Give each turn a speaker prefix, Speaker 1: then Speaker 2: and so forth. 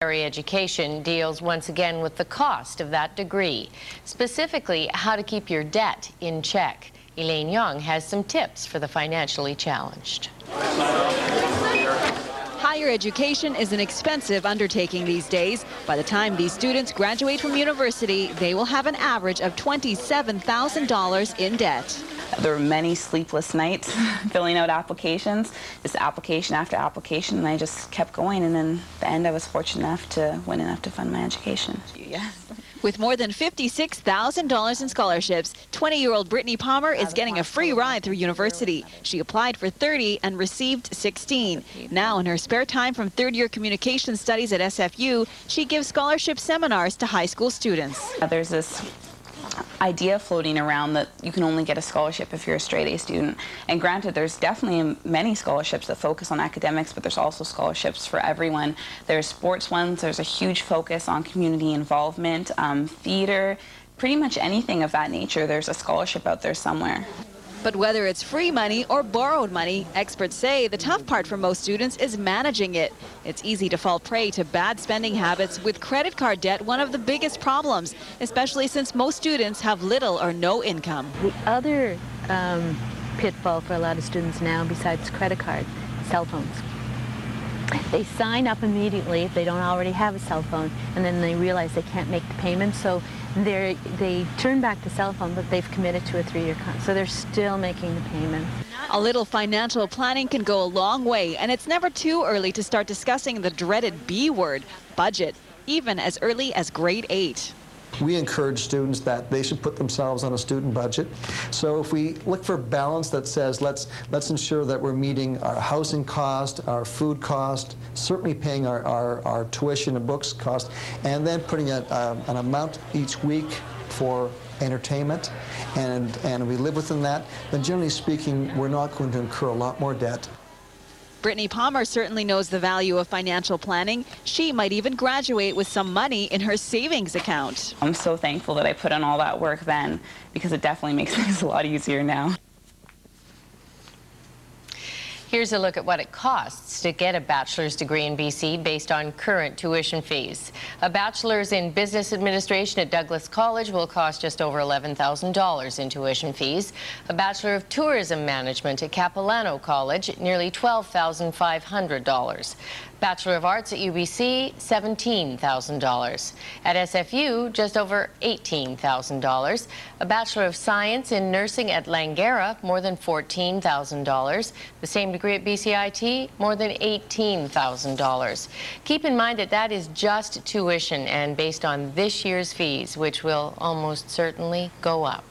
Speaker 1: Education deals once again with the cost of that degree, specifically how to keep your debt in check. Elaine Young has some tips for the financially challenged.
Speaker 2: Higher education is an expensive undertaking these days. By the time these students graduate from university, they will have an average of $27,000 in debt.
Speaker 3: There were many sleepless nights filling out applications, just application after application, and I just kept going, and in the end I was fortunate enough to win enough to fund my education. Yes.
Speaker 2: With more than $56,000 in scholarships, 20-year-old Brittany Palmer is getting a free ride through university. She applied for 30 and received 16. Now, in her spare time from third-year communication studies at SFU, she gives scholarship seminars to high school students.
Speaker 3: There's this idea floating around that you can only get a scholarship if you're a straight-A student. And granted, there's definitely many scholarships that focus on academics, but there's also scholarships for everyone. There's sports ones, there's a huge focus on community involvement, theater, pretty much anything of that nature. There's a scholarship out there somewhere.
Speaker 2: But whether it's free money or borrowed money, experts say the tough part for most students is managing it. It's easy to fall prey to bad spending habits, with credit card debt one of the biggest problems, especially since most students have little or no income.
Speaker 4: The other pitfall for a lot of students now, besides credit cards, cell phones. They sign up immediately if they don't already have a cell phone, and then they realize they can't make the payment, so they turn back to cell phone, but they've committed to a 3-year contract, so they're still making the payment.
Speaker 2: A little financial planning can go a long way, and it's never too early to start discussing the dreaded B word, budget, even as early as grade 8.
Speaker 5: We encourage students that they should put themselves on a student budget. So if we look for balance that says let's ensure that we're meeting our housing cost, our food cost, certainly paying our tuition and books cost, and then putting an amount each week for entertainment, and we live within that, then generally speaking, we're not going to incur a lot more debt.
Speaker 2: Brittany Palmer certainly knows the value of financial planning. She might even graduate with some money in her savings account.
Speaker 3: I'm so thankful that I put in all that work then, because it definitely makes things a lot easier now.
Speaker 1: Here's a look at what it costs to get a bachelor's degree in BC based on current tuition fees. A bachelor's in business administration at Douglas College will cost just over $11,000 in tuition fees. A bachelor of tourism management at Capilano College, nearly $12,500. Bachelor of Arts at UBC, $17,000. At SFU, just over $18,000. A Bachelor of Science in Nursing at Langara, more than $14,000. The same degree at BCIT, more than $18,000. Keep in mind that that is just tuition and based on this year's fees, which will almost certainly go up.